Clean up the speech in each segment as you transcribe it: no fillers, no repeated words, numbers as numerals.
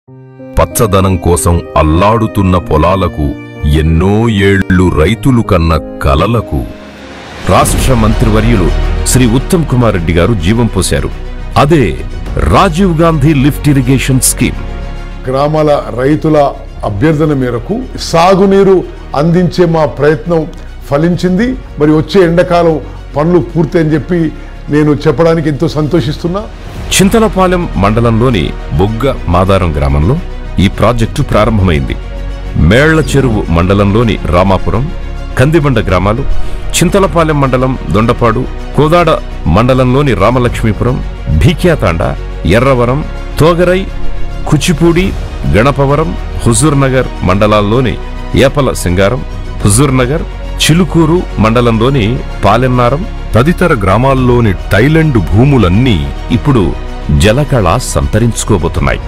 పచ్చదనం కోసం అల్లాడుతున్న పొలాలకు, ఎన్నో ఏళ్లు రైతులు కన్న కలలకు రాష్ట్ర మంత్రివర్యులు శ్రీ ఉత్తమ్ కుమార్ రెడ్డి గారు జీవం పోశారు. అదే Rajiv Gandhi lift irrigation scheme. గ్రామాల రైతుల అభ్యర్థన మేరకు సాగునీరు అందించే మా ప్రయత్నం ఫలించింది. మరి వచ్చే ఎండాకాలం పనులు పూర్తి అని చెప్పి నేను చెప్పడానికి ఎంతో సంతోషిస్తున్నా. చింతలపాలెం మండలంలోని బొగ్గ మాదారం గ్రామంలో ఈ ప్రాజెక్టు ప్రారంభమైంది. మేళ్ల చెరువు మండలంలోని రామాపురం, కందిబండ గ్రామాలు, చింతలపాలెం మండలం దొండపాడు, కోదాడ మండలంలోని రామలక్ష్మీపురం, భీక్యాతాండ, ఎర్రవరం, తోగరై, కుచిపూడి, గణపవరం, హుజూర్నగర్ మండలాల్లోని ఏపల సింగారం, హుజూర్నగర్, చిలుకూరు మండలంలోని పాలెన్నారం తదితర గ్రామాల్లోని టైలెండ్ భూములన్నీ ఇప్పుడు జలకళ సంతరించుకోబోతున్నాయి.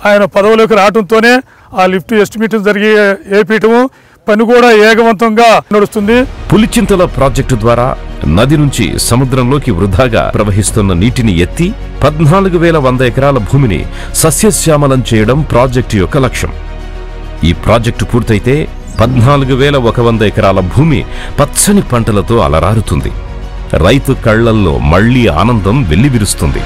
ఆయన పదవులోకి రావడంతోనే ఆ లిఫ్ట్ ఎస్టిమేషన్ జరిగి ఏపీయటము పని కూడా ఏకవంతంగా నడుస్తుంది. పులిచింతల ప్రాజెక్టు ద్వారా నది నుంచి సముద్రంలోకి వృధాగా ప్రవహిస్తున్న నీటిని ఎత్తి 14,100 ఎకరాల భూమిని సస్యశ్యామలం చేయడం ప్రాజెక్టు యొక్క లక్ష్యం. ఈ ప్రాజెక్టు పూర్తయితే 14,100 ఎకరాల భూమి పచ్చని పంటలతో అలరారుతుంది. రైతు కళ్లల్లో మళ్లీ ఆనందం వెల్లివిరుస్తుంది.